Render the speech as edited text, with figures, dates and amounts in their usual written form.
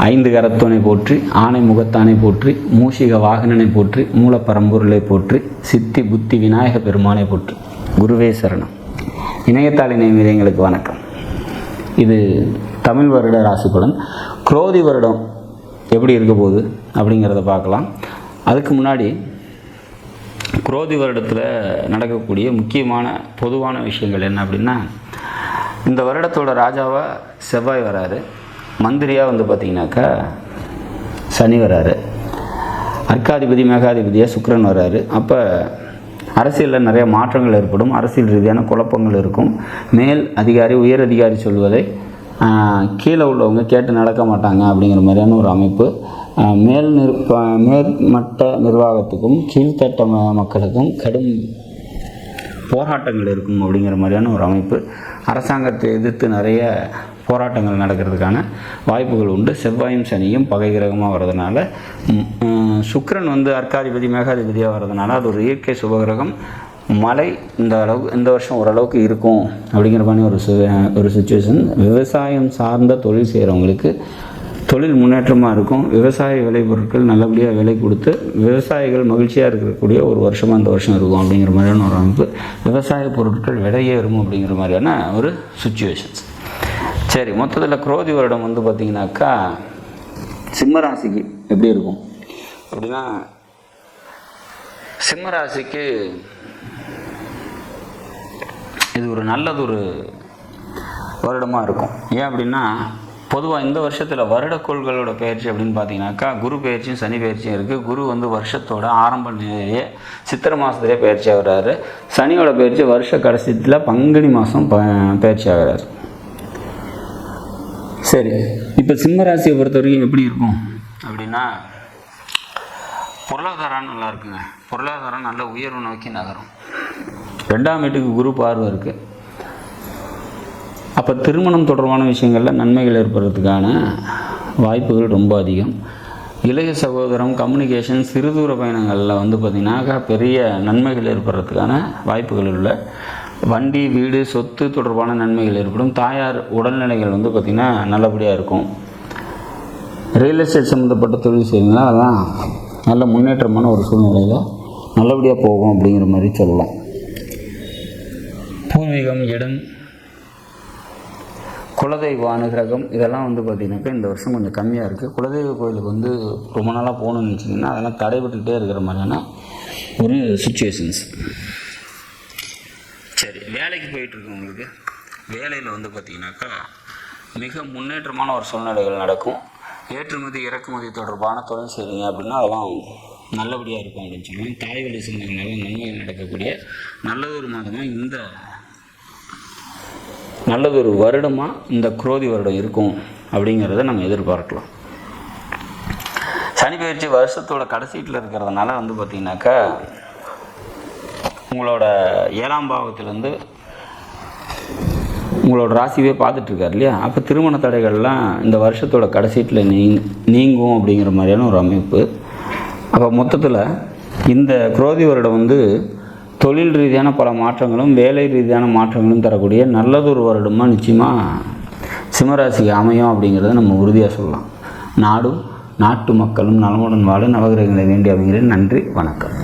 ஐந்து கரத்தோனை போற்றி, ஆனை முகத்தானை போற்றி, மூஷிக வாகனனை போற்றி, மூலப்பரம்பொருளை போற்றி, சித்தி புத்தி விநாயக பெருமானை போற்றி. குருவே சரணம். இணையத்தாள் இணையங்களுக்கு வணக்கம். இது தமிழ் வருட ராசி பலன். குரோதி வருடம் எப்படி இருக்க போகுது அப்படிங்கிறத பார்க்கலாம். அதுக்கு முன்னாடி குரோதி வருடத்தில் நடக்கக்கூடிய முக்கியமான பொதுவான விஷயங்கள் என்ன அப்படின்னா, இந்த வருடத்தோட ராஜாவாக செவ்வாய் வராரு, மந்திரியாக பார்த்திங்கனாக்கா சனி வராரு, அர்க்காதிபதி மேகாதிபதியாக சுக்கிரன் வராரு. அப்போ அரசியலில் நிறைய மாற்றங்கள் ஏற்படும், அரசியல் ரீதியான குழப்பங்கள் இருக்கும். மேல் அதிகாரி உயர் அதிகாரி சொல்வதை கீழே உள்ளவங்க கேட்டு நடக்க மாட்டாங்க அப்படிங்கிற மாதிரியான ஒரு அமைப்பு. மேல்மட்ட நிர்வாகத்துக்கும் கீழ்த்தட்ட மக்களுக்கும் கடும் போராட்டங்கள் இருக்கும் அப்படிங்கிற மாதிரியான ஒரு அமைப்பு. அரசாங்கத்தை எதிர்த்து நிறைய போராட்டங்கள் நடக்கிறதுக்கான வாய்ப்புகள் உண்டு. செவ்வாயும் சனியும் பகை கிரகமாக வர்றதுனால, சுக்கிரன் அர்க்காதிபதி மேகாதிபதியாக வர்றதுனால அது ஒரு இயற்கை சுபகிரகம். மழை இந்த வருஷம் ஓரளவுக்கு இருக்கும் அப்படிங்கிற மாதிரி ஒரு சுச்சுவேஷன். விவசாயம் சார்ந்த தொழில் செய்கிறவங்களுக்கு தொழில் முன்னேற்றமாக இருக்கும். விவசாய விளைபொருட்கள் நல்லபடியாக விலை கொடுத்து விவசாயிகள் மகிழ்ச்சியாக இருக்கக்கூடிய ஒரு வருஷமாக இந்த வருஷம் இருக்கும் அப்படிங்கிற மாதிரியான ஒரு அமைப்பு. விவசாய பொருட்கள் விலையேறும் அப்படிங்கிற மாதிரியான ஒரு சுச்சுவேஷன்ஸ். சரி, மொத்தத்தில் குரோதி வருடம் பார்த்திங்கனாக்கா சிம்மராசிக்கு எப்படி இருக்கும் அப்படின்னா, சிம்மராசிக்கு இது ஒரு நல்லதொரு வருடமாக இருக்கும். ஏன் அப்படின்னா, பொதுவாக இந்த வருஷத்தில் வருடக்கோள்களோட பயிற்சி அப்படின்னு பார்த்தீங்கன்னாக்கா குரு பயிற்சியும் சனி பயிற்சியும் இருக்குது. குரு வருஷத்தோட ஆரம்ப நிலையே சித்திரை மாதத்துலேயே பயிற்சி ஆகிறாரு. சனியோட பயிற்சி வருஷ கடைசியில் பங்குனி மாதம் பயிற்சி ஆகிறாரு. சரி, இப்போ சிம்மராசியை பொறுத்த வரைக்கும் எப்படி இருக்கும் அப்படின்னா, பொருளாதாரம் நல்லா இருக்குங்க. பொருளாதாரம் நல்ல உயர்வு நோக்கி நகரும். 2ஆம் வீட்டுக்கு குரு பார்வை இருக்குது. அப்போ திருமணம் தொடர்பான விஷயங்களில் நன்மைகள் ஏற்படுறதுக்கான வாய்ப்புகள் ரொம்ப அதிகம். இளைய சகோதரம், கம்யூனிகேஷன், சிறுதூர பயணங்களில் பார்த்திங்கனாக்கா பெரிய நன்மைகள் ஏற்படுறதுக்கான வாய்ப்புகள் உள்ள. வண்டி, வீடு, சொத்து தொடர்பான நன்மைகள் ஏற்படும். தாயார் உடல்நிலைகள் பார்த்திங்கன்னா நல்லபடியாக இருக்கும். ரியல் எஸ்டேட் சம்மந்தப்பட்ட தொழில் செய்யுங்களா, அதான் நல்ல முன்னேற்றமான ஒரு சூழ்நிலையில் நல்லபடியாக போகும் அப்படிங்கிற மாதிரி சொல்லலாம். பூர்வீகம், இடம், குலதெய்வ அனுகிரகம் இதெல்லாம் பார்த்திங்கனாக்கா இந்த வருஷம் கொஞ்சம் கம்மியாக இருக்குது. குலதெய்வ கோயிலுக்கு ரொம்ப நாளாக போகணும்னு நினச்சிங்கன்னா அதெல்லாம் தடைபட்டுகிட்டே இருக்கிற மாதிரியான ஒரு சுச்சுவேஷன்ஸ். சரி, வேலைக்கு போயிட்டுருக்கவங்களுக்கு வேலையில் பார்த்திங்கனாக்கா மிக முன்னேற்றமான ஒரு சூழ்நிலைகள் நடக்கும். ஏற்றுமதி இறக்குமதி தொடர்பான தொழில் செய்கிறீங்க அப்படின்னா அதெல்லாம் நல்லபடியாக இருக்கும் அப்படின்னு சொல்லி தாய் வழி சிந்தனைகளால் நன்மைகள் நடக்கக்கூடிய நல்லதொரு மாதமாக நல்லதொரு வருடமாக இந்த குரோதி வருடம் இருக்கும் அப்படிங்கிறத நம்ம எதிர்பார்க்கலாம். சனி பயிற்சி வருஷத்தோட கடைசீட்டில் இருக்கிறதுனால பார்த்திங்கனாக்கா உங்களோட 7ஆம் பாவத்திலேருந்து உங்களோட ராசியே பார்த்துட்ருக்கார் இல்லையா, அப்போ திருமண தடைகள்லாம் இந்த வருஷத்தோட கடைசீட்டில் நீங்கும் அப்படிங்கிற மாதிரியான ஒரு அமைப்பு. அப்போ மொத்தத்தில் இந்த குரோதி வருடம் தொழில் ரீதியான பல மாற்றங்களும் வேலை ரீதியான மாற்றங்களும் தரக்கூடிய நல்லதொரு வருடமாக நிச்சயமாக சிம்மராசிக்கு அமையும் அப்படிங்கிறத நம்ம உறுதியாக சொல்லலாம். நாடும் நாட்டு மக்களும் நலமுடன் வாழ நவகிரகங்களை வேண்டி அமைகிறேன். நன்றி, வணக்கம்.